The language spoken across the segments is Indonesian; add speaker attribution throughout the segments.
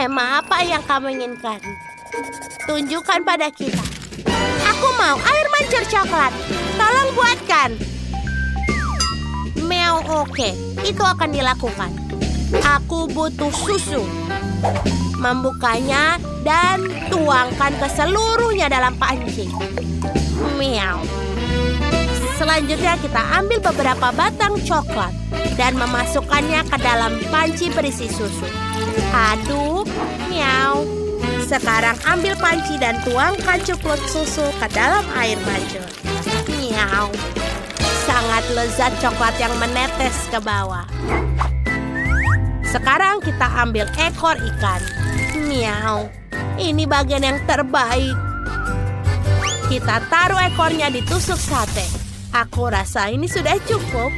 Speaker 1: Emma, apa yang kamu inginkan? Tunjukkan pada kita. Aku mau air mancur coklat. Tolong buatkan. Meow, oke. Itu akan dilakukan. Aku butuh susu. Membukanya dan tuangkan ke seluruhnya dalam panci. Meow. Selanjutnya kita ambil beberapa batang coklat dan memasukkannya ke dalam panci berisi susu. Aduk, meow. Sekarang ambil panci dan tuangkan cupluk susu ke dalam air mancur. Meow. Sangat lezat coklat yang menetes ke bawah. Sekarang kita ambil ekor ikan. Meow. Ini bagian yang terbaik. Kita taruh ekornya di tusuk sate. Aku rasa ini sudah cukup.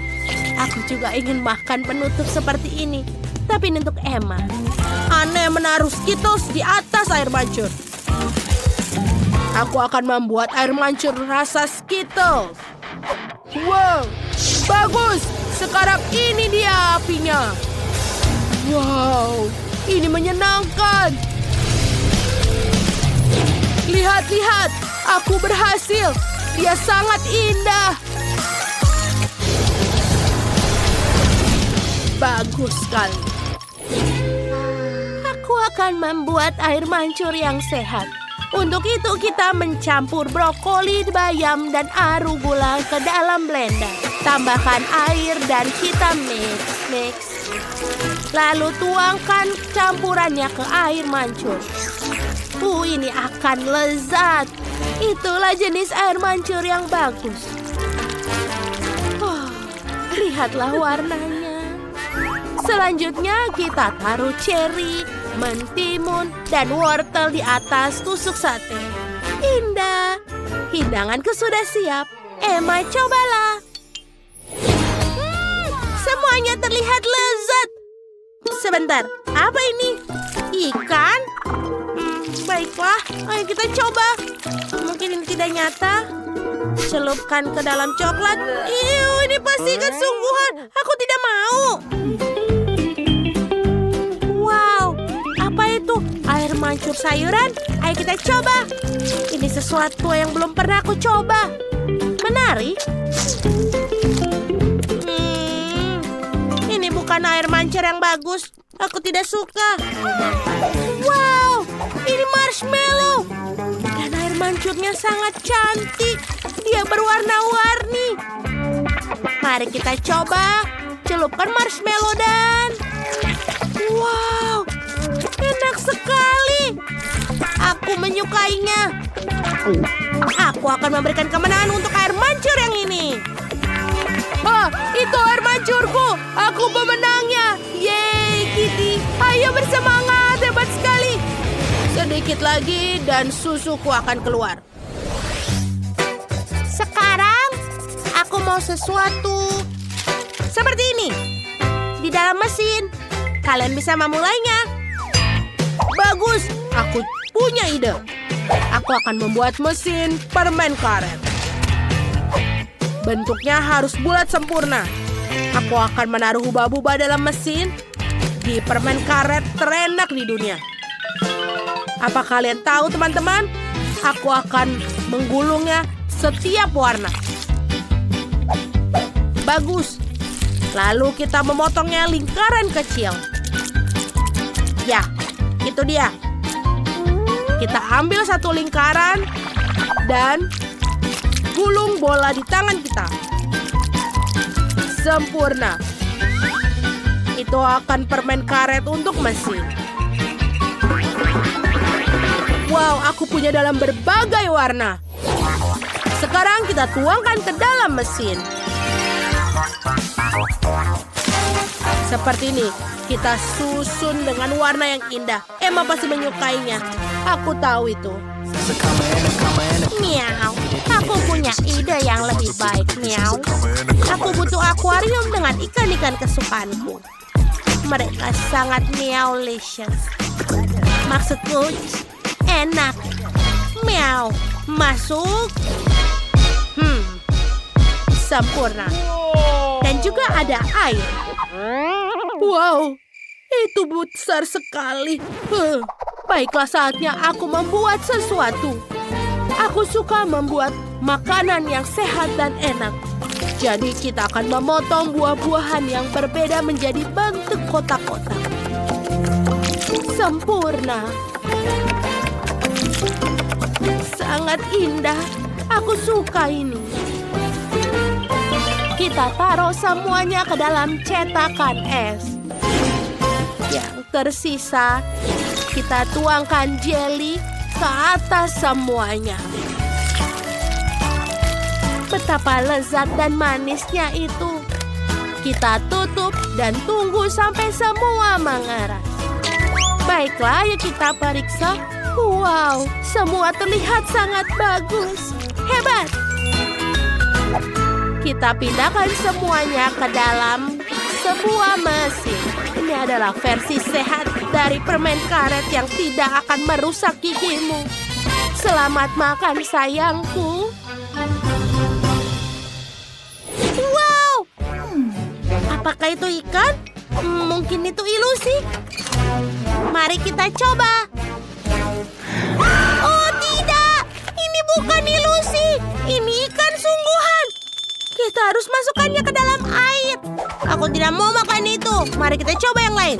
Speaker 1: Aku juga ingin makan penutup seperti ini. Tapi ini untuk Emma. Aneh menaruh Skittles di atas air mancur. Aku akan membuat air mancur rasa Skittles. Wow, bagus. Sekarang ini dia apinya. Wow, ini menyenangkan. Lihat-lihat, aku berhasil. Dia sangat indah. Bagus sekali. Aku akan membuat air mancur yang sehat. Untuk itu kita mencampur brokoli, bayam, dan arugula ke dalam blender. Tambahkan air dan kita mix. Lalu tuangkan campurannya ke air mancur. Ini akan lezat. Itulah jenis air mancur yang bagus. Lihatlah warnanya. Selanjutnya kita taruh ceri, mentimun, dan wortel di atas tusuk sate. Indah. Hidanganku sudah siap. Emma, cobalah. Semuanya terlihat lezat. Sebentar, apa ini? Ikan? Baiklah, ayo kita coba. Mungkin ini tidak nyata. Celupkan ke dalam coklat. Ini pasti ikan sungguhan. Aku tidak mau. Wow, apa itu? Air mancur sayuran? Ayo kita coba. Ini sesuatu yang belum pernah aku coba. Menarik. Ini bukan air mancur yang bagus. Aku tidak suka. Wow, ini marshmallow. Dan air mancurnya sangat cantik. Dia berwarna-warni. Mari kita coba. Celupkan marshmallow dan... Wow, enak sekali. Aku menyukainya. Aku akan memberikan kemenangan untuk air mancur yang ini. Itu air mancurku. Aku pemenangnya. Yeay, Kitty. Ayo bersemangat, hebat sekali. Sedikit lagi dan susuku akan keluar. Sekarang, aku mau sesuatu seperti ini. Di dalam mesin. Kalian bisa memulainya. Bagus, aku punya ide. Aku akan membuat mesin permen karet. Bentuknya harus bulat sempurna. Aku akan menaruh hubah-hubah dalam mesin. Di permen karet terenak di dunia. Apa kalian tahu, teman-teman? Aku akan menggulungnya setiap warna. Bagus. Lalu kita memotongnya lingkaran kecil. Ya, itu dia. Kita ambil satu lingkaran dan gulung bola di tangan kita. Sempurna. Itu akan permen karet untuk mesin. Wow, aku punya dalam berbagai warna. Sekarang kita tuangkan ke dalam mesin. Seperti ini. Kita susun dengan warna yang indah. Emma pasti menyukainya. Aku tahu itu. Miau. Aku punya ide yang lebih baik. Miau. Aku butuh akuarium dengan ikan-ikan kesukaanku. Mereka sangat meowlicious. Maksudku, enak. Miau. Masuk. Sempurna. Dan juga ada air. Wow, Itu besar sekali. Baiklah, saatnya aku membuat sesuatu. Aku suka membuat makanan yang sehat dan enak. Jadi kita akan memotong buah-buahan yang berbeda menjadi bentuk kotak-kotak. Sempurna. Sangat indah. Aku suka ini. Kita taruh semuanya ke dalam cetakan es. Yang tersisa, kita tuangkan jelly ke atas semuanya. Betapa lezat dan manisnya itu. Kita tutup dan tunggu sampai semua mengeras. Baiklah, yuk kita periksa. Wow, semua terlihat sangat bagus. Hebat! Kita pindahkan semuanya ke dalam sebuah mesin. Ini adalah versi sehat dari permen karet yang tidak akan merusak gigimu. Selamat makan, sayangku. Wow! Apakah itu ikan? Mungkin itu ilusi. Mari kita coba. Oh tidak! Ini bukan ilusi. Ini ikan sungguhan. Kita harus masukkannya ke dalam air. Aku tidak mau makan itu. Mari kita coba yang lain.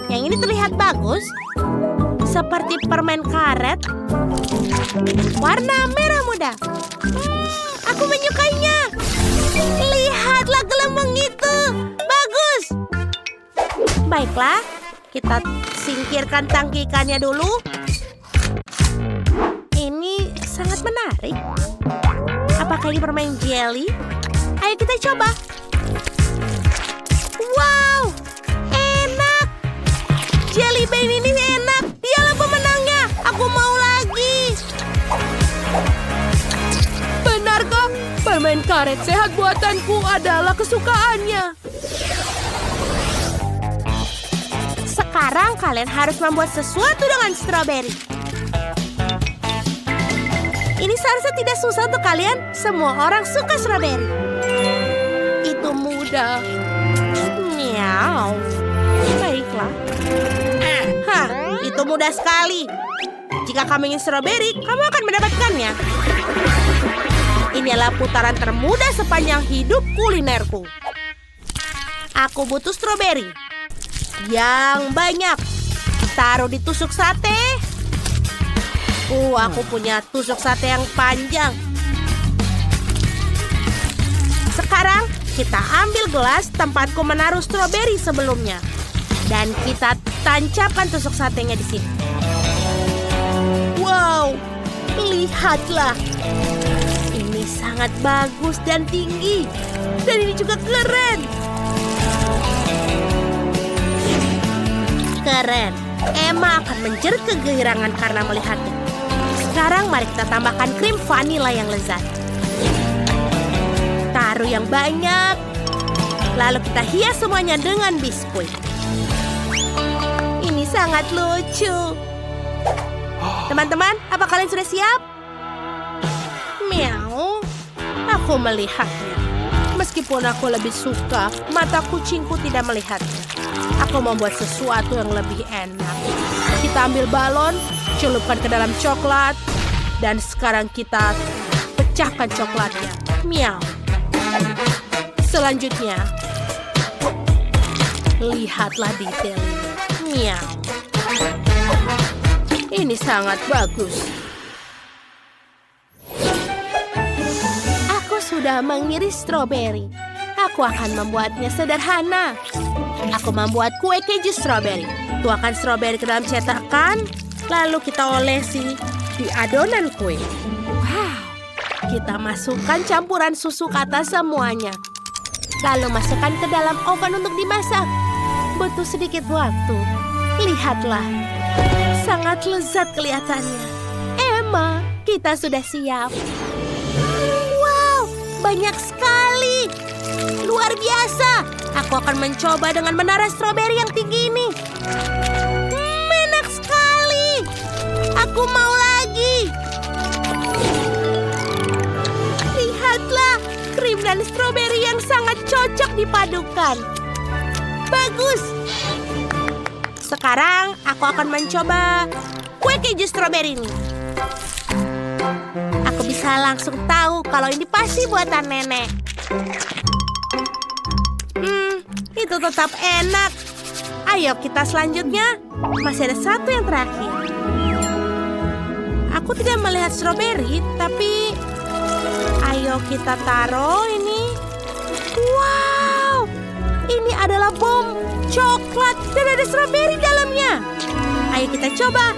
Speaker 1: Yang ini terlihat bagus. Seperti permen karet. Warna merah muda. Aku menyukainya. Lihatlah gelembung itu. Bagus. Baiklah. Kita singkirkan tangkikannya dulu. Ini sangat menarik. Apakah ini permen jelly? Ayo kita coba. Wow, enak. Jelly bean ini enak. Dialah pemenangnya. Aku mau lagi. Benarkah? Permen karet sehat buatanku adalah kesukaannya. Sekarang kalian harus membuat sesuatu dengan stroberi. Ini seharusnya tidak susah untuk kalian. Semua orang suka stroberi. Itu mudah. Miau. Baiklah. Itu mudah sekali. Jika kamu ingin stroberi, kamu akan mendapatkannya. Ini adalah putaran termudah sepanjang hidup kulinerku. Aku butuh stroberi. Yang banyak. Taruh di tusuk sate. Aku punya tusuk sate yang panjang. Sekarang kita ambil gelas tempatku menaruh stroberi sebelumnya. Dan kita tancapkan tusuk satenya di sini. Wow, lihatlah. Ini sangat bagus dan tinggi. Dan ini juga keren. Keren. Emma akan menjerit kegirangan karena melihatnya. Sekarang mari kita tambahkan krim vanila yang lezat. Taruh yang banyak. Lalu kita hias semuanya dengan biskuit. Ini sangat lucu. Teman-teman, apa kalian sudah siap? Miau. Aku melihatnya. Meskipun aku lebih suka, mata kucingku tidak melihatnya. Aku membuat sesuatu yang lebih enak. Kita ambil balon, celupkan ke dalam coklat, dan sekarang kita pecahkan coklatnya. Miau. Selanjutnya, lihatlah detail ini. Miau. Ini sangat bagus. Aku sudah mengiris stroberi. Aku akan membuatnya sederhana. Aku membuat kue keju stroberi. Tuangkan stroberi ke dalam cetakan, lalu kita olesi di adonan kue. Wow. Kita masukkan campuran susu ke atas semuanya. Lalu masukkan ke dalam oven untuk dimasak. Butuh sedikit waktu. Lihatlah. Sangat lezat kelihatannya. Emma, kita sudah siap. Wow, banyak sekali. Luar biasa. Aku akan mencoba dengan menara stroberi yang tinggi ini. Enak sekali. Aku mau lagi. Lihatlah, krim dan stroberi yang sangat cocok dipadukan. Bagus. Sekarang aku akan mencoba kue keju stroberi ini. Aku bisa langsung tahu kalau ini pasti buatan nenek. Itu tetap enak. Ayo kita selanjutnya. Masih ada satu yang terakhir. Aku tidak melihat stroberi, tapi ayo kita taruh ini. Wow, ini adalah bom coklat dan ada stroberi dalamnya. Ayo kita coba.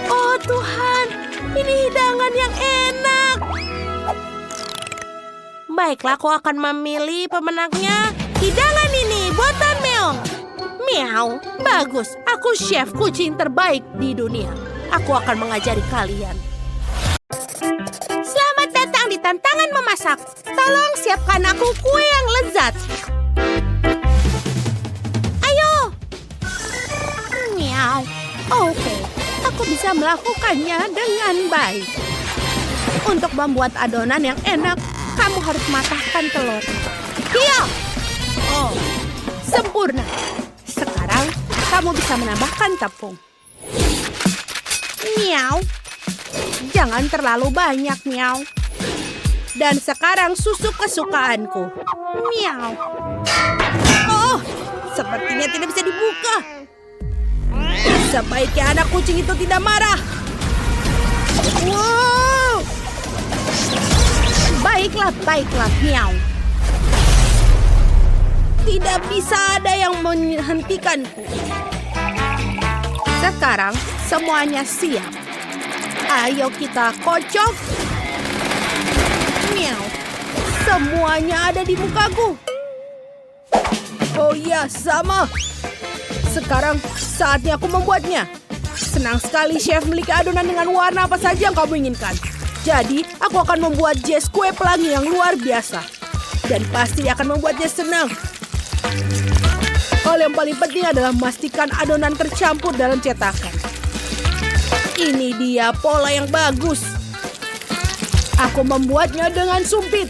Speaker 1: Oh Tuhan, ini hidangan yang enak. Baiklah, aku akan memilih pemenangnya. Hidangan ini buatan Meong. Meow, bagus. Aku chef kucing terbaik di dunia. Aku akan mengajari kalian. Selamat datang di tantangan memasak. Tolong siapkan aku kue yang lezat. Ayo. Meow. Oke, aku bisa melakukannya dengan baik. Untuk membuat adonan yang enak, kamu harus matahkan telur. Iya. Oh, sempurna. Sekarang kamu bisa menambahkan tepung. Miau. Jangan terlalu banyak, miau. Dan sekarang susu kesukaanku. Miau. Oh, sepertinya tidak bisa dibuka. Sebaiknya anak kucing itu tidak marah. Wow. Baiklah, miau. Tidak bisa ada yang menghentikanku. Sekarang semuanya siap. Ayo kita kocok. Miau. Semuanya ada di mukaku. Oh iya, sama. Sekarang saatnya aku membuatnya. Senang sekali chef memiliki adonan dengan warna apa saja yang kamu inginkan. Jadi, aku akan membuat jas kue pelangi yang luar biasa. Dan pasti akan membuatnya senang. Hal yang paling penting adalah memastikan adonan tercampur dalam cetakan. Ini dia pola yang bagus. Aku membuatnya dengan sumpit.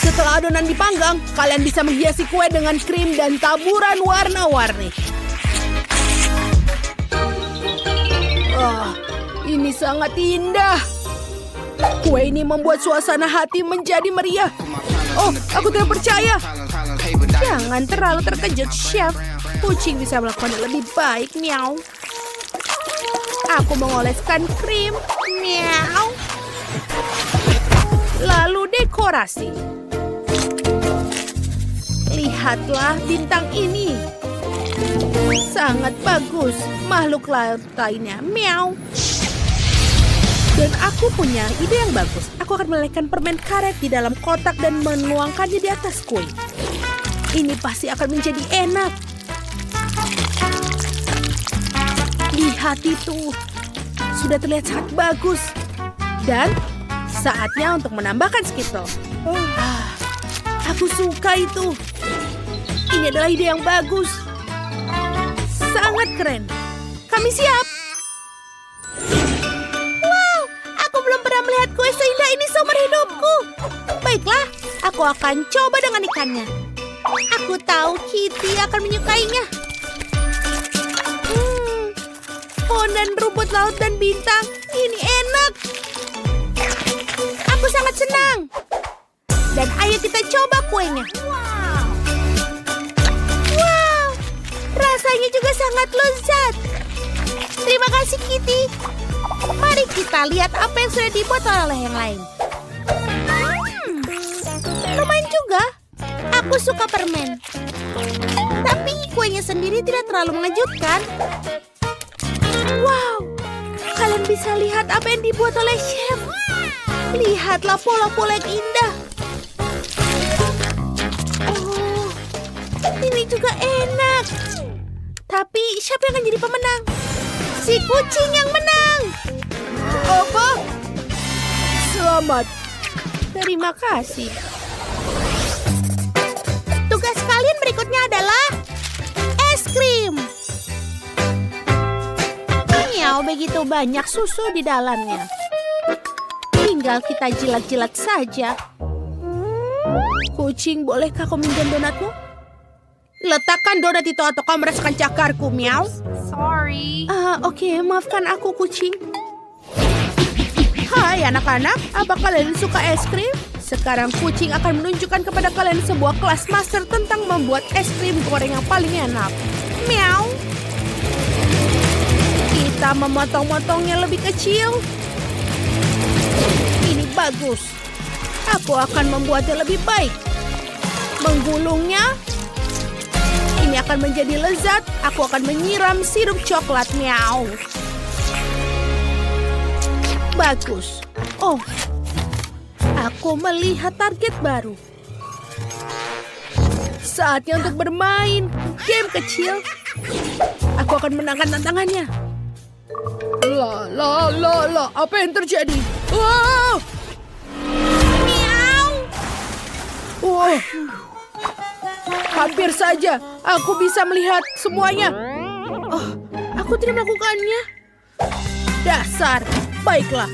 Speaker 1: Setelah adonan dipanggang, kalian bisa menghiasi kue dengan krim dan taburan warna-warni. Ini sangat indah. Kue ini membuat suasana hati menjadi meriah. Oh, aku tidak percaya. Jangan terlalu terkejut, chef. Kucing bisa melakukannya lebih baik, miau. Aku mengoleskan krim, miau. Lalu dekorasi. Lihatlah bintang ini. Sangat bagus. Makhluk laut lainnya, miau. Dan aku punya ide yang bagus. Aku akan melelehkan permen karet di dalam kotak dan menuangkannya di atas kue. Ini pasti akan menjadi enak. Lihat itu. Sudah terlihat sangat bagus. Dan saatnya untuk menambahkan Skittle. Aku suka itu. Ini adalah ide yang bagus. Sangat keren. Kami siap. Melihat kue seindah ini seumur hidupku. Baiklah, aku akan coba dengan ikannya. Aku tahu Kitty akan menyukainya. Pohon dan rumput laut dan bintang. Ini enak. Aku sangat senang. Dan ayo kita coba kuenya. Wow, rasanya juga sangat lezat. Terima kasih, Kitty. Mari kita lihat apa yang sudah dibuat oleh yang lain. Lumayan juga. Aku suka permen. Tapi kuenya sendiri tidak terlalu mengejutkan. Wow, kalian bisa lihat apa yang dibuat oleh chef. Lihatlah pola-pola yang indah. Oh, ini juga enak. Tapi siapa yang akan jadi pemenang? Si kucing yang menang. Apa? Selamat. Terima kasih. Tugas kalian berikutnya adalah es krim. Miau, begitu banyak susu di dalamnya. Tinggal kita jilat-jilat saja. Kucing, bolehkah kau minjam donatmu? Letakkan donat itu atau kau merasakan cakarku, Meow.
Speaker 2: Sorry.
Speaker 1: Oke, maafkan aku, kucing. Hai anak-anak, apa kalian suka es krim? Sekarang kucing akan menunjukkan kepada kalian sebuah kelas master tentang membuat es krim goreng yang paling enak. Meow. Kita memotong-motongnya lebih kecil. Ini bagus. Aku akan membuatnya lebih baik. Menggulungnya. Ini akan menjadi lezat. Aku akan menyiram sirup coklat. Meow. Bagus. Oh, aku melihat target baru. Saatnya untuk bermain game kecil. Aku akan menangkan tantangannya. Apa yang terjadi? Wow! Meow! Wow! Hampir saja aku bisa melihat semuanya. Oh, aku tidak melakukannya. Dasar. Baiklah.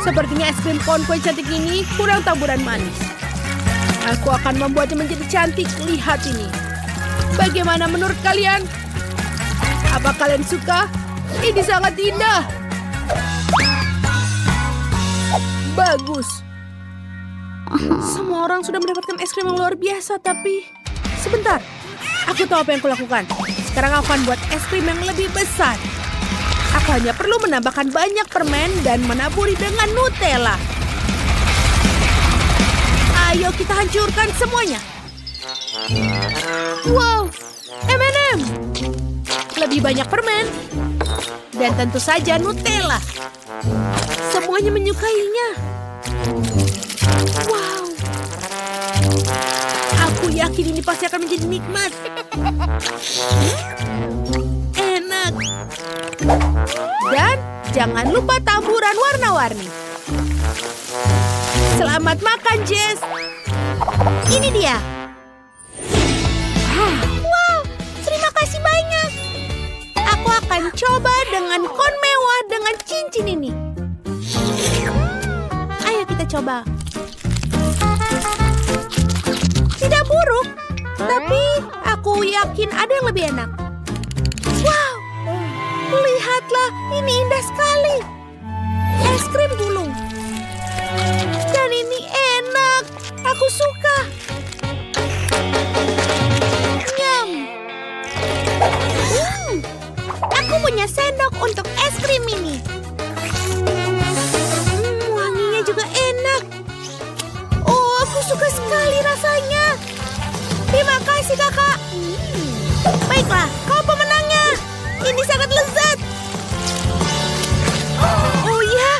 Speaker 1: Sepertinya es krim kon kue cantik ini kurang taburan manis. Aku akan membuatnya menjadi cantik. Lihat ini. Bagaimana menurut kalian? Apa kalian suka? Ini sangat indah. Bagus. Semua orang sudah mendapatkan es krim yang luar biasa, tapi sebentar. Aku tahu apa yang kulakukan. Sekarang aku akan buat es krim yang lebih besar. Aku hanya perlu menambahkan banyak permen dan menaburi dengan Nutella. Ayo kita hancurkan semuanya. Wow, M&M. Lebih banyak permen. Dan tentu saja Nutella. Semuanya menyukainya. Wow. Aku yakin ini pasti akan menjadi nikmat. Enak. Dan jangan lupa taburan warna-warni. Selamat makan, Jess. Ini dia. Wow, terima kasih banyak. Aku akan coba dengan kon mewah dengan cincin ini. Ayo kita coba. Tidak buruk, tapi aku yakin ada yang lebih enak. Wow, lihatlah, ini indah sekali. Es krim gulung. Dan ini enak, aku suka. Nyam. Aku punya sendok untuk es krim ini. Wanginya juga enak. Oh, aku suka sekali rasanya. Terima kasih, kakak. Baiklah, kau pemenangnya. Ini sangat lezat. Oh ya,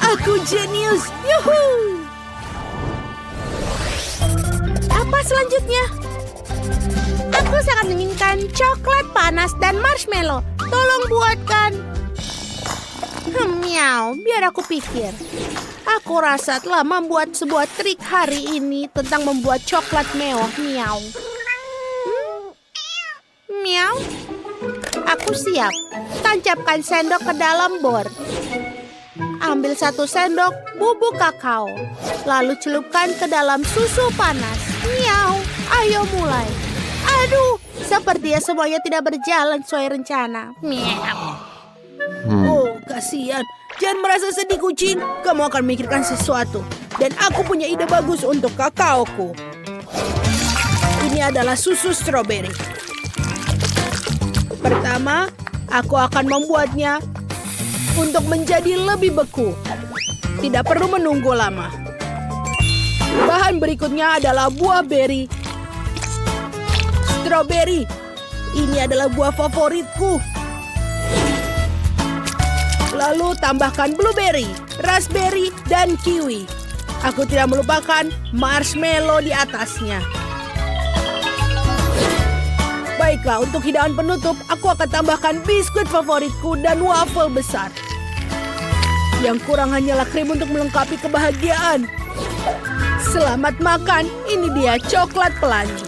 Speaker 1: aku jenius. Yuhu. Apa selanjutnya? Aku sangat menginginkan coklat panas dan marshmallow. Tolong buatkan. Meow, biar aku pikir. Aku rasa telah membuat sebuah trik hari ini tentang membuat coklat mewah. Meow. Meow. Aku siap. Tancapkan sendok ke dalam bor. Ambil 1 sendok bubuk kakao. Lalu celupkan ke dalam susu panas. Meow. Ayo mulai. Aduh, sepertinya semuanya tidak berjalan sesuai rencana. Meow. Oh, kasihan. Jangan merasa sedih, kucing. Kamu akan memikirkan sesuatu. Dan aku punya ide bagus untuk kakaoku. Ini adalah susu stroberi. Pertama, aku akan membuatnya untuk menjadi lebih beku. Tidak perlu menunggu lama. Bahan berikutnya adalah buah beri. Stroberi. Ini adalah buah favoritku. Lalu tambahkan blueberry, raspberry, dan kiwi. Aku tidak melupakan marshmallow di atasnya. Baiklah, untuk hidangan penutup, aku akan tambahkan biskuit favoritku dan waffle besar. Yang kurang hanyalah krim untuk melengkapi kebahagiaan. Selamat makan, ini dia coklat pelangi.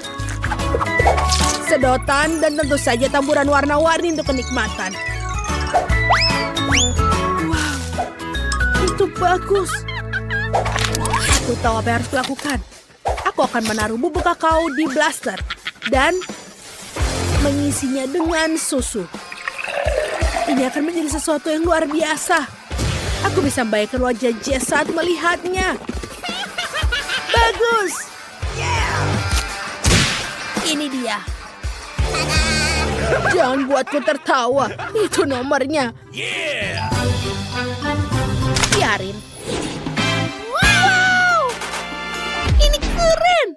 Speaker 1: Sedotan dan tentu saja taburan warna-warni untuk kenikmatan. Wow, itu bagus. Aku tahu apa yang harus kulakukan. Aku akan menaruh bubuk kakao di blaster. Dan mengisinya dengan susu. Ini akan menjadi sesuatu yang luar biasa. Aku bisa membayangkan wajah Jess saat melihatnya. Bagus. Ini dia. Jangan buatku tertawa. Itu nomornya. Biarin. Wow. Ini keren.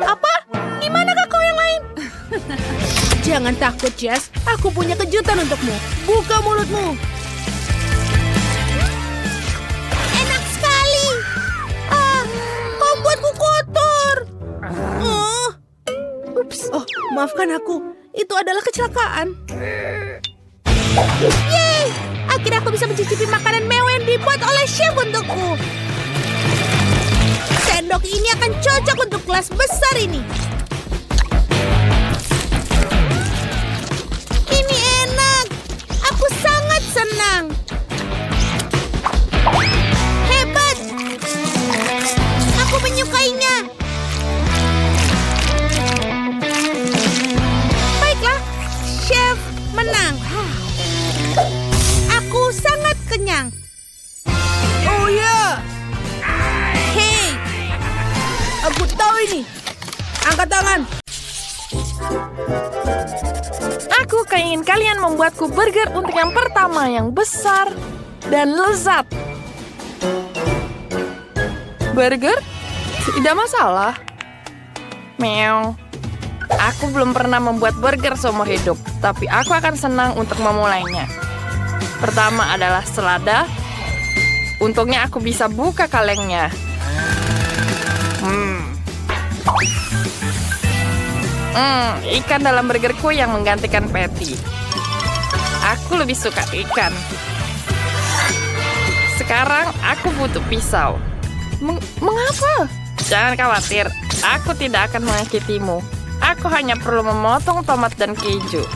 Speaker 1: Apa? Di manakah kau yang lain? Jangan takut, Jess. Aku punya kejutan untukmu. Buka mulutmu. Enak sekali. Kau buatku kotor. Ups. Oh, maafkan aku. Itu adalah kecelakaan. Yeay! Akhirnya aku bisa mencicipi makanan mewah yang dibuat oleh chef untukku. Sendok ini akan cocok untuk kelas besar ini. Ini enak. Aku sangat senang. Hebat. Aku menyukainya. Baiklah, chef menang. Aku sangat kenyang. Oh ya. Hei. Aku tahu ini. Angkat tangan.
Speaker 2: Aku ingin kalian membuatku burger untuk yang pertama yang besar dan lezat. Burger? Tidak masalah. Meow. Aku belum pernah membuat burger seumur hidup, tapi aku akan senang untuk memulainya. Pertama adalah selada. Untungnya aku bisa buka kalengnya. Ikan dalam burgerku yang menggantikan patty. Aku lebih suka ikan. Sekarang aku butuh pisau. Mengapa? Jangan khawatir, aku tidak akan menyakitimu. Aku hanya perlu memotong tomat dan keju.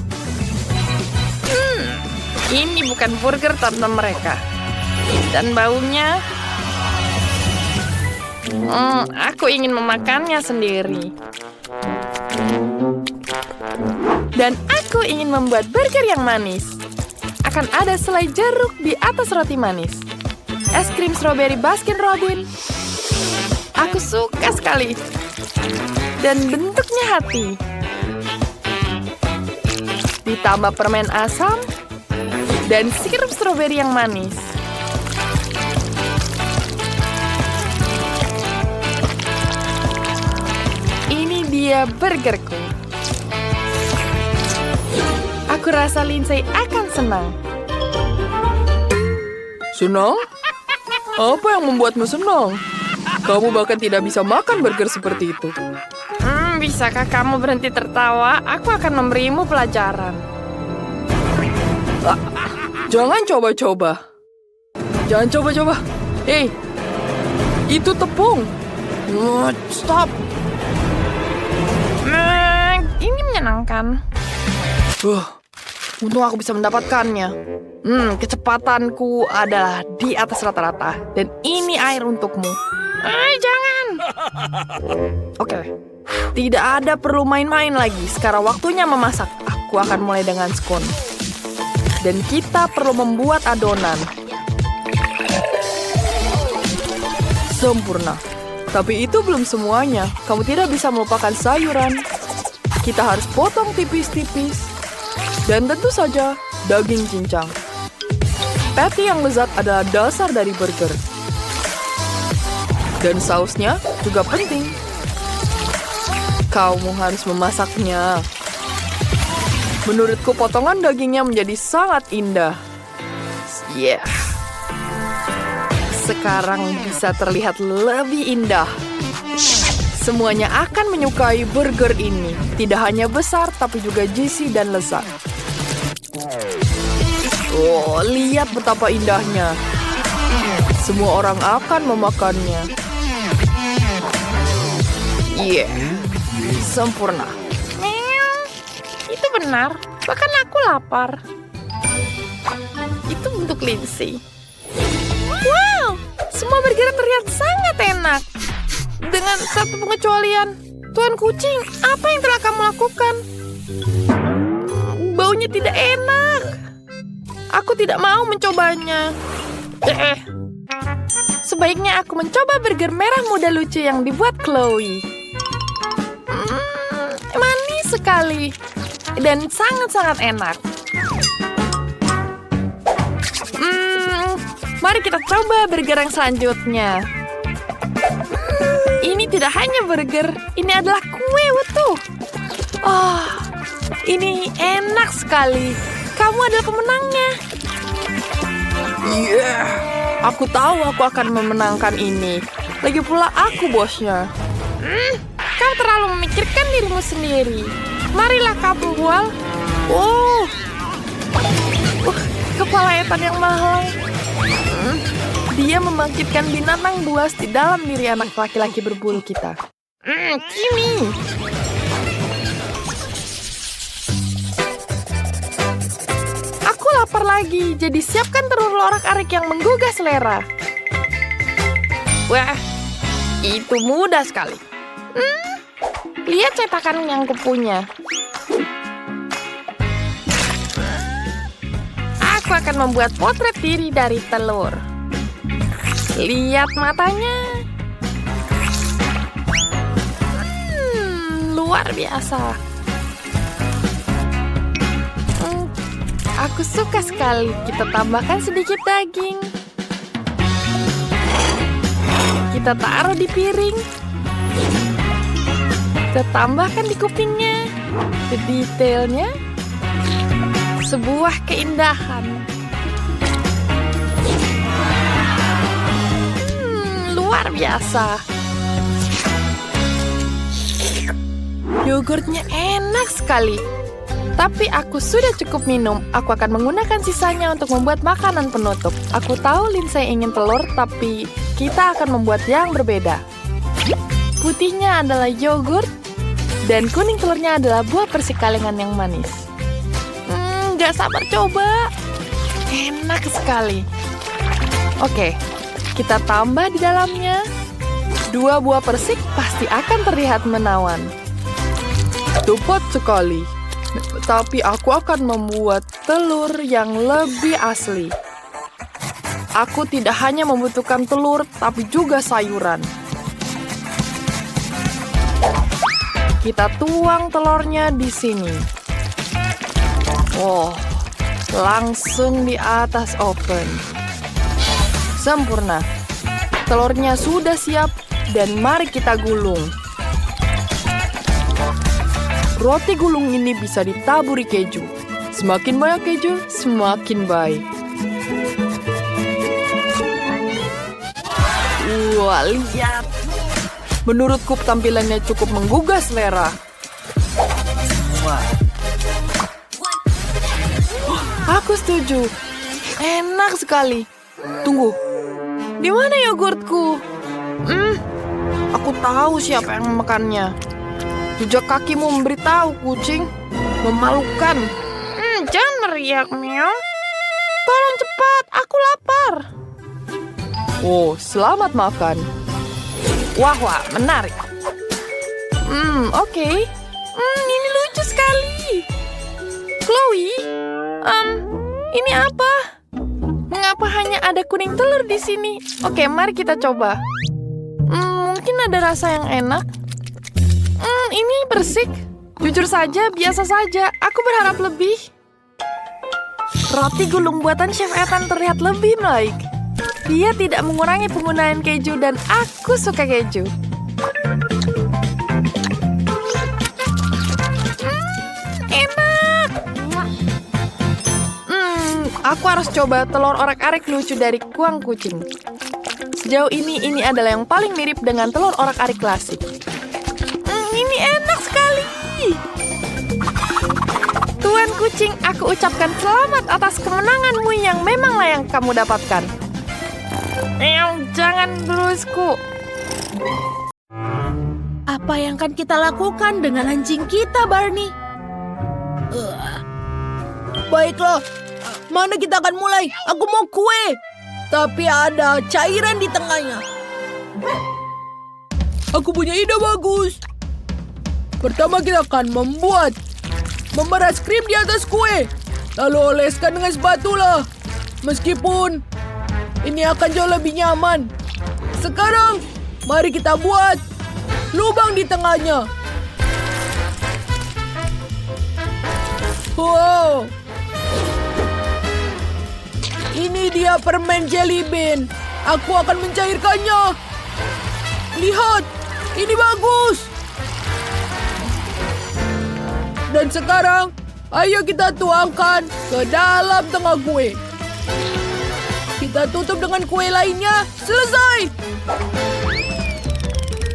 Speaker 2: Ini bukan burger tante mereka. Dan baunya... aku ingin memakannya sendiri. Dan aku ingin membuat burger yang manis. Akan ada selai jeruk di atas roti manis. Es krim stroberi Baskin Robbins. Aku suka sekali. Dan bentuknya hati. Ditambah permen asam dan sirup stroberi yang manis. Ini dia burgerku. Aku rasa Lindsay akan senang. Senang? Apa yang membuatmu senang? Kamu bahkan tidak bisa makan burger seperti itu. Bisakah kamu berhenti tertawa? Aku akan memberimu pelajaran. Jangan coba-coba. Jangan coba-coba. Hei, itu tepung. Stop. Ini menyenangkan. Untung aku bisa mendapatkannya. Kecepatanku adalah di atas rata-rata. Dan ini air untukmu. Jangan. Oke. Tidak ada perlu main-main lagi. Sekarang waktunya memasak. Aku akan mulai dengan scone. Dan kita perlu membuat adonan. Sempurna. Tapi itu belum semuanya. Kamu tidak bisa melupakan sayuran. Kita harus potong tipis-tipis. Dan tentu saja daging cincang. Patty yang lezat adalah dasar dari burger. Dan sausnya juga penting. Kamu harus memasaknya. Menurutku potongan dagingnya menjadi sangat indah. Sekarang bisa terlihat lebih indah. Semuanya akan menyukai burger ini. Tidak hanya besar, tapi juga juicy dan lezat. Oh, lihat betapa indahnya. Semua orang akan memakannya. Sempurna. Itu benar. Bahkan aku lapar. Itu untuk Lindsay. Wow, semua burger terlihat sangat enak. Dengan satu pengecualian. Tuan kucing, apa yang telah kamu lakukan? Baunya tidak enak. Aku tidak mau mencobanya. Sebaiknya aku mencoba burger merah muda lucu yang dibuat Chloe. Manis sekali dan sangat-sangat enak. Mari kita coba burger yang selanjutnya. Ini tidak hanya burger, ini adalah kue utuh. Oh, ini enak sekali. Kamu adalah pemenangnya. Aku tahu aku akan memenangkan ini. Lagi pula aku bosnya. Kau terlalu memikirkan dirimu sendiri. Marilah kau bual. Kepala Ethan yang mahal. Dia membangkitkan binatang buas di dalam diri anak laki-laki berbulu kita. Kimi. Aku lapar lagi, jadi siapkan telur orak-arik yang menggugah selera. Wah, itu mudah sekali. Lihat cetakan yang kupunya. Aku akan membuat potret diri dari telur. Lihat matanya. Luar biasa. Aku suka sekali. Kita tambahkan sedikit daging. Kita taruh di piring. Kita tambahkan di kupingnya. Detailnya. Sebuah keindahan. Luar biasa. Yogurtnya enak sekali. Tapi aku sudah cukup minum. Aku akan menggunakan sisanya untuk membuat makanan penutup. Aku tahu Lindsay ingin telur, tapi kita akan membuat yang berbeda. Putihnya adalah yogurt, dan kuning telurnya adalah buah persik kalengan yang manis. Gak sabar coba. Enak sekali. Oke, kita tambah di dalamnya. 2 buah persik pasti akan terlihat menawan. Tepat sekali. Tapi aku akan membuat telur yang lebih asli. Aku tidak hanya membutuhkan telur, tapi juga sayuran. Kita tuang telurnya di sini. Langsung di atas oven. Sempurna. Telurnya sudah siap dan mari kita gulung. Roti gulung ini bisa ditaburi keju. Semakin banyak keju, semakin baik. Wah, lihat. Menurutku tampilannya cukup menggugah selera. Aku setuju. Enak sekali. Tunggu. Di mana yogurtku? Aku tahu siapa yang memakannya. Jejak kakimu memberitahu, kucing. Memalukan. Jangan meriak, meow. Tolong cepat, aku lapar. Selamat makan. Wah, menarik. Oke. Ini lucu sekali. Chloe, ini apa? Mengapa hanya ada kuning telur di sini? Oke, mari kita coba. Mungkin ada rasa yang enak. Ini persik. Jujur saja, biasa saja. Aku berharap lebih. Roti gulung buatan Chef Ethan terlihat lebih baik. Dia tidak mengurangi penggunaan keju dan aku suka keju. Enak. Aku harus coba telur orak-arik lucu dari kuang kucing. Sejauh ini adalah yang paling mirip dengan telur orak-arik klasik. Ini enak sekali. Tuan kucing, aku ucapkan selamat atas kemenanganmu yang memanglah yang kamu dapatkan. Jangan berusku.
Speaker 1: Apa yang akan kita lakukan dengan anjing kita, Barney? Baiklah, mana kita akan mulai? Aku mau kue, tapi ada cairan di tengahnya. Aku punya ide bagus. Pertama kita akan membuat
Speaker 2: memeras krim di atas kue. Lalu oleskan dengan spatula. Meskipun ini akan jauh lebih nyaman. Sekarang, mari kita buat lubang di tengahnya. Wow. Ini dia permen jelly bean. Aku akan mencairkannya. Lihat, ini bagus. Dan sekarang, ayo kita tuangkan ke dalam tengah kue. Kita tutup dengan kue lainnya. Selesai.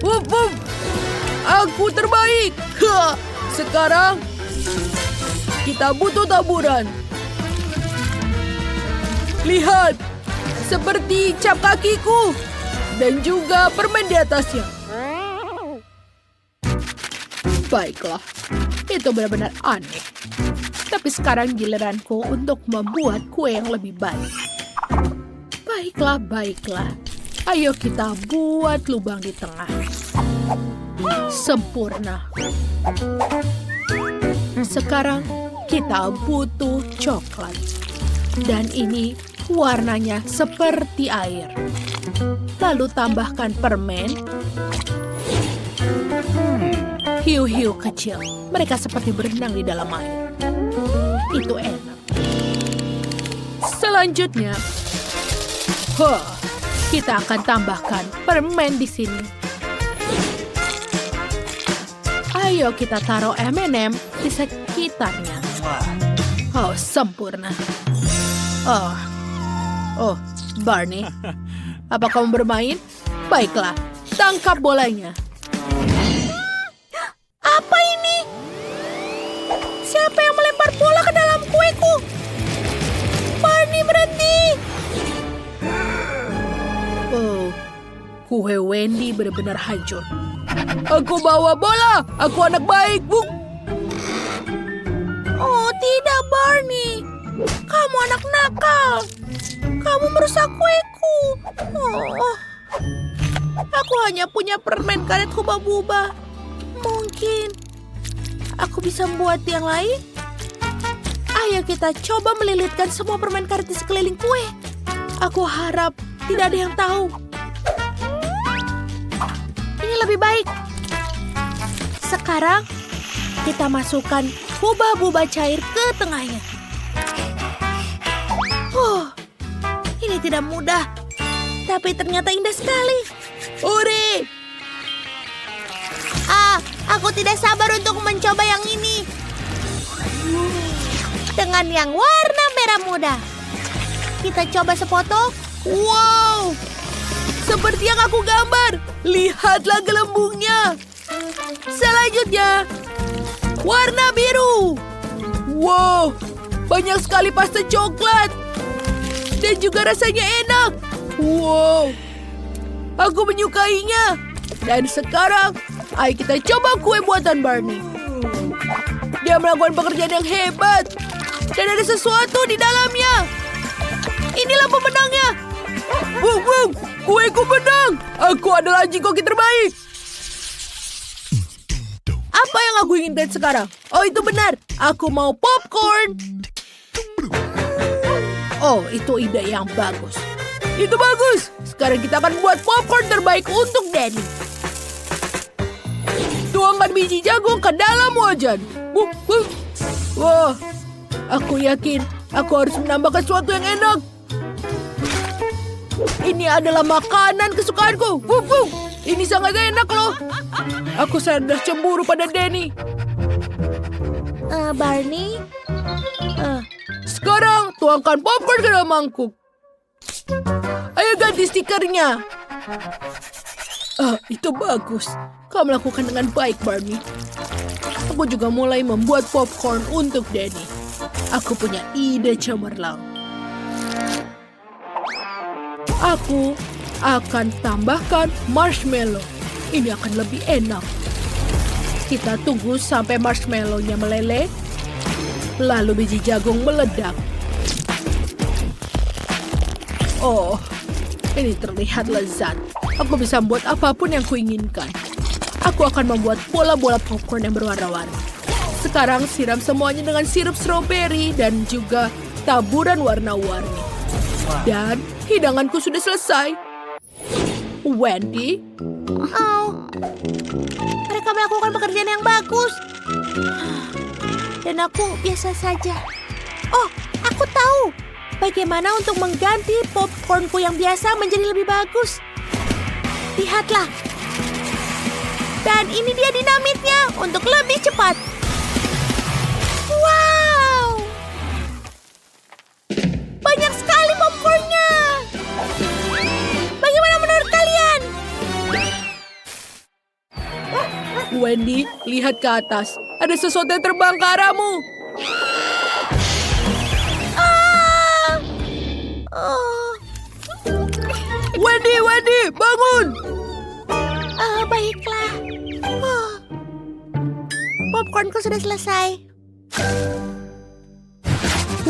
Speaker 2: Wup, wup. Aku terbaik. Sekarang, kita butuh taburan. Lihat, seperti cap kakiku. Dan juga permen di atasnya. Baiklah, itu benar-benar aneh. Tapi sekarang giliranku untuk membuat kue yang lebih baik. Baiklah. Ayo kita buat lubang di tengah. Sempurna. Sekarang kita butuh coklat. Dan ini warnanya seperti air. Lalu tambahkan permen. Hiu-hiu kecil. Mereka seperti berenang di dalam air. Itu enak. Selanjutnya, kita akan tambahkan permen di sini. Ayo kita taruh M&M di sekitarnya. Oh, sempurna. Oh, Barney. Apa kamu bermain? Baiklah, tangkap bolanya. Apa ini? Siapa yang melempar bola ke dalam kueku? Barney, berhenti! Oh, kue Wendy benar-benar hancur. Aku bawa bola. Aku anak baik, Bu. Oh, tidak, Barney. Kamu anak nakal. Kamu merusak kueku. Oh, aku hanya punya permen karet Hubba-Bubba. Mungkin aku bisa membuat yang lain. Ayo kita coba melilitkan semua permen karet di sekeliling kue. Aku harap tidak ada yang tahu. Ini lebih baik. Sekarang kita masukkan Hubba-Bubba cair ke tengahnya. Ini tidak mudah, tapi ternyata indah sekali. Uri! Aku tidak sabar untuk mencoba yang ini. Dengan yang warna merah muda. Kita coba sepotong. Wow! Seperti yang aku gambar. Lihatlah gelembungnya. Selanjutnya, warna biru. Wow! Banyak sekali pasta coklat. Dan juga rasanya enak. Wow, aku menyukainya. Dan sekarang, ayo kita coba kue buatan Barney. Dia melakukan pekerjaan yang hebat. Dan ada sesuatu di dalamnya. Inilah pemenangnya. Wow, kueku menang. Aku adalah jikoki terbaik. Apa yang aku inginkan sekarang? Oh, itu benar. Aku mau popcorn. Oh, itu ide yang bagus. Itu bagus. Sekarang kita akan buat popcorn terbaik untuk Danny. Tuangkan biji jagung ke dalam wajan. Wah, aku yakin aku harus menambahkan sesuatu yang enak. Ini adalah makanan kesukaanku. Ini sangat enak loh. Aku sudah cemburu pada Danny. Barney? Sekarang tuangkan popcorn ke dalam mangkuk. Ayo ganti stikernya. Itu bagus. Kau melakukan dengan baik, Barney. Aku juga mulai membuat popcorn untuk Danny. Aku punya ide cemerlang. Aku akan tambahkan marshmallow. Ini akan lebih enak. Kita tunggu sampai marshmallow-nya meleleh. Lalu biji jagung meledak. Oh, ini terlihat lezat. Aku bisa membuat apapun yang kuinginkan. Aku akan membuat bola-bola popcorn yang berwarna-warni.
Speaker 3: Sekarang siram semuanya dengan sirup stroberi dan juga taburan warna-warni. Dan hidanganku sudah selesai. Wendy,
Speaker 1: Oh, mereka melakukan pekerjaan yang bagus. Dan aku biasa saja. Oh, aku tahu bagaimana untuk mengganti popcornku yang biasa menjadi lebih bagus. Lihatlah. Dan ini dia dinamitnya untuk lebih cepat. Wow! Banyak sekali popcornnya. Bagaimana menurut kalian?
Speaker 3: Wendy, lihat ke atas. Ada sesuatu yang terbang ke arahmu.
Speaker 1: Ah! Oh.
Speaker 3: Wendy, bangun!
Speaker 1: Baiklah. Oh. Popcornku sudah selesai.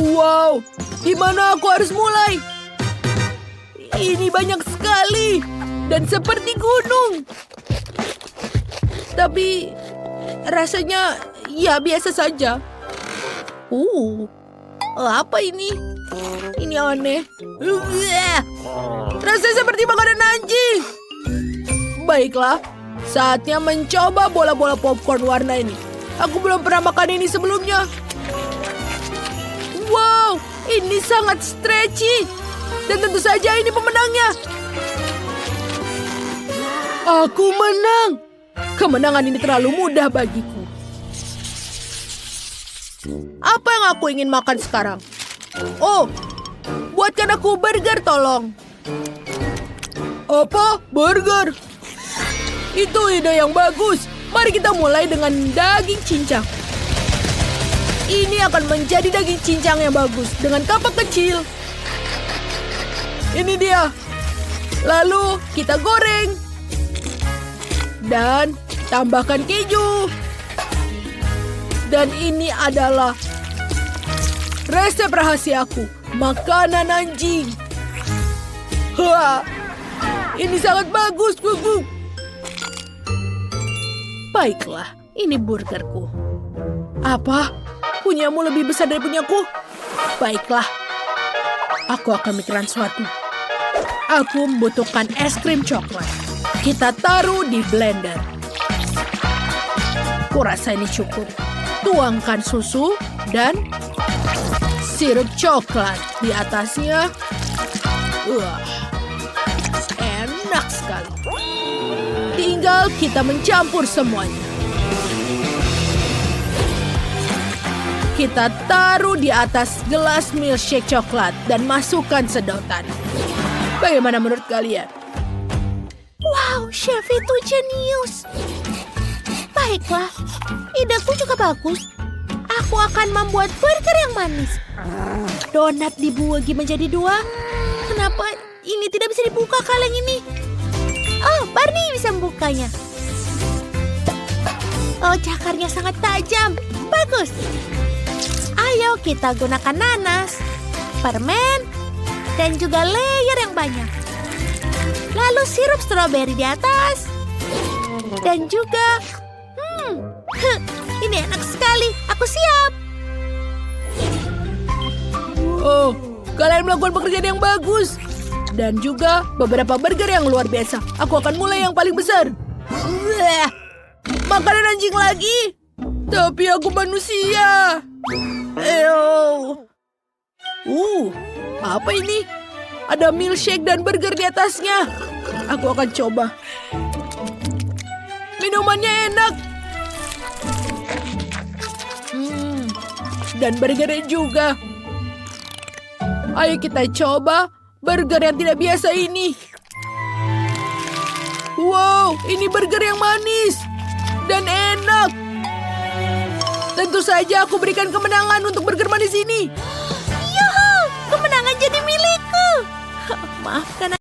Speaker 3: Wow, di mana aku harus mulai? Ini banyak sekali dan seperti gunung. Tapi rasanya ya biasa saja. Apa ini? Ini aneh. Rasanya seperti makanan anjing. Baiklah, saatnya mencoba bola-bola popcorn warna ini. Aku belum pernah makan ini sebelumnya. Wow, ini sangat stretchy. Dan tentu saja ini pemenangnya. Aku menang. Kemenangan ini terlalu mudah bagiku. Apa yang aku ingin makan sekarang? Oh, buatkan aku burger tolong. Apa? Burger? Itu ide yang bagus. Mari kita mulai dengan daging cincang. Ini akan menjadi daging cincang yang bagus dengan kapak kecil. Ini dia. Lalu kita goreng. Dan tambahkan keju. Dan ini adalah resep rahasiaku. Makanan anjing. Wah, ini sangat bagus, Gugu. Baiklah, ini burgerku. Apa? Punyamu lebih besar dari punyaku? Baiklah, aku akan mikirkan sesuatu. Aku membutuhkan es krim coklat. Kita taruh di blender. Kurasa ini cukup. Tuangkan susu dan sirup coklat di atasnya. Wah, enak sekali. Tinggal kita mencampur semuanya. Kita taruh di atas gelas milkshake coklat dan masukkan sedotan. Bagaimana menurut kalian?
Speaker 1: Wow, chef itu jenius. Baiklah, ideku juga bagus. Aku akan membuat burger yang manis. Donat dibagi menjadi 2. Kenapa ini tidak bisa dibuka kaleng ini? Oh, Barney bisa membukanya. Oh, cakarnya sangat tajam. Bagus. Ayo kita gunakan nanas, permen, dan juga layer yang banyak. Lalu sirup stroberi di atas. Dan juga... ini enak sekali. Aku siap.
Speaker 3: Oh, kalian melakukan pekerjaan yang bagus. Dan juga beberapa burger yang luar biasa. Aku akan mulai yang paling besar. Makanan anjing lagi? Tapi aku manusia. Apa ini? Ada milkshake dan burger di atasnya. Aku akan coba. Minumannya enak. Dan burgernya juga. Ayo kita coba burger yang tidak biasa ini. Wow, ini burger yang manis dan enak. Tentu saja aku berikan kemenangan untuk burger manis ini.
Speaker 1: Yuhu, kemenangan jadi milikku. Maafkan